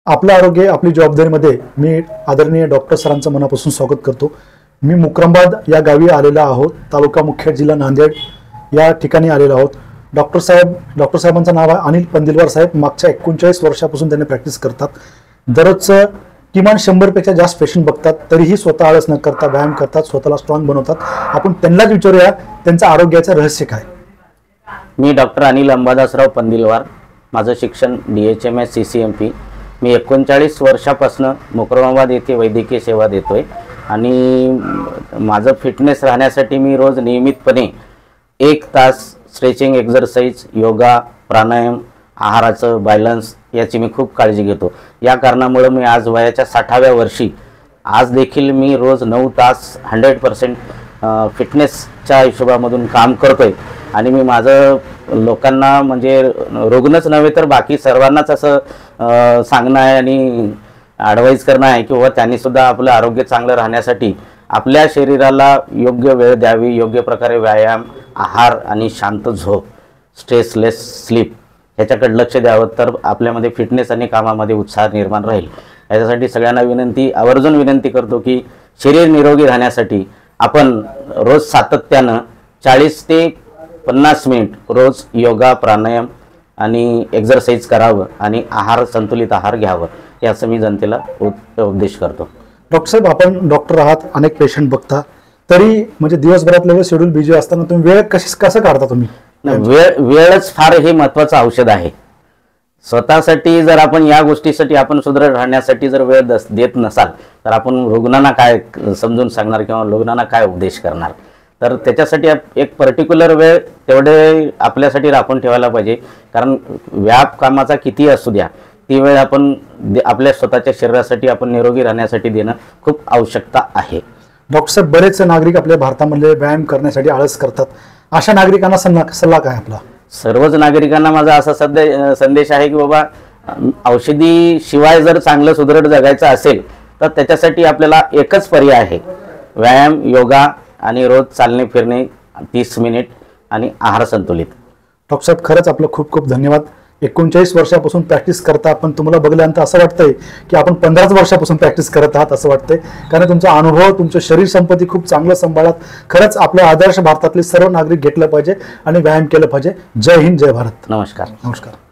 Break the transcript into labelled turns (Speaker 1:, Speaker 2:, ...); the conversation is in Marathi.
Speaker 1: आपलं आरोग्य आपली जबाबदारीमध्ये मी आदरणीय डॉक्टर सरांचं मनापासून स्वागत करतो। मी मुक्रंबाद या गावी आलेला आहोत, तालुका मुखेड, जिल्हा नांदेड या ठिकाणी आलेलो आहोत। डॉक्टर साहेबांचं नाव आहे अनिल पंदिलवार साहेब। मागच्या 39 वर्षापासून त्यांनी प्रॅक्टिस करतात। दररोजचं किमान 100 पेक्षा जास्त पेशंट बघतात, तरीही स्वतः आळस न करता व्यायाम करतात, स्वतःला स्ट्रॉंग बनवतात। आपण त्यांनाच विचारूया त्यांचं आरोग्याचं रहस्य काय।
Speaker 2: मी डॉक्टर अनिल अंबादासराव पंदिलवार, माझं शिक्षण DHMS CCMP। मी 39 वर्षापासून मुक्रंबाद येथे वैद्यकीय सेवा देतोय आणि माझं फिटनेस राहण्यासाठी मी रोज नियमितपणे 1 तास स्ट्रेचिंग एक्सरसाइज, योगा, प्राणायाम, आहाराचं बॅलन्स याची मी खूप काळजी घेतो। या कारणामुळे मी आज वयाच्या 60व्या वर्षी आज देखील मी रोज 9 तास 100% फिटनेसच्या हिशोबामधून काम करतोय आणि मी माझं लोकांना म्हणजे रुग्णच नव्हे तर बाकी सर्वांनाच असं सांगणं आहे आणि ॲडवाइस करणं आहे की त्यांनी सुद्धा आपलं आरोग्य चांगलं राहण्यासाठी आपल्या शरीराला योग्य वेळ द्यावी, योग्य प्रकारे व्यायाम, आहार आणि शांत झोप, स्ट्रेसलेस स्लीप ह्याच्याकडे लक्ष द्यावं, तर आपल्यामध्ये फिटनेस आणि कामामध्ये उत्साह निर्माण राहील। याच्यासाठी सगळ्यांना आवर्जून विनंती करतो की शरीर निरोगी राहण्यासाठी आपण रोज सातत्यानं 40 ते 50 मिनिट रोज योगा, प्राणायाम आणि एक्सरसाइज करावं आणि संतुलित आहार घ्यावं, याचं मी जनतेला उपदेश करतो।
Speaker 1: डॉक्टर साहेब, आपण डॉक्टर आहात, अनेक पेशंट बघता, तरी म्हणजे दिवसभरातलं शेड्यूल बिझी असताना तुम्ही वेळ कसं काढता तुम्ही?
Speaker 2: वेळच फार हे महत्त्वाचं औषध आहे। स्वतःसाठी जर आपण या गोष्टीसाठी आपण सुदृढ राहण्यासाठी जर वेळ देत नसाल तर आपण रुग्णांना काय समजून सांगणार किंवा रुग्णांना काय उपदेश करणार? तर त्याच्यासाठी एक पर्टिक्युलर वेळ तेवढे आपल्यासाठी राखून ठेवायला पाहिजे, कारण व्याप कामाचा किती असू द्या ती वेळ आपण आपल्या स्वतःच्या शरीरासाठी आपण निरोगी राहण्यासाठी देणं खूप आवश्यकता आहे।
Speaker 1: डॉक्टर साहेब, बरेच नागरिक आपल्या भारतामधले व्यायाम करण्यासाठी आळस करतात, अशा नागरिकांना सल्ला काय आपला?
Speaker 2: सर्वच नागरिकांना माझा असा संदेश आहे की बाबा, औषधी शिवाय जर चांगलं सुदृढ जगायचं असेल तर त्याच्यासाठी आपल्याला एकच पर्याय आहे, व्यायाम, योगा आणि रोज चालणे फिरणे 30 मिनिट आणि आहार संतुलित।
Speaker 1: डॉक्टर साहेब, खरंच आपलं खूप खूप धन्यवाद। 39 वर्षापासून प्रॅक्टिस करता, पण तुम्हाला बघल्यानंतर असं वाटतंय की आपण 15 वर्षापासून प्रॅक्टिस करत आहात असं वाटतंय, कारण तुमचा अनुभव, तुमचं शरीर संपत्ती खूप चांगलं सांभाळत। खरंच आपलं आदर्श भारतातले सर्व नागरिक घेतलं पाहिजे आणि व्यायाम केलं पाहिजे। जय हिंद, जय भारत।
Speaker 2: नमस्कार।
Speaker 1: नमस्कार।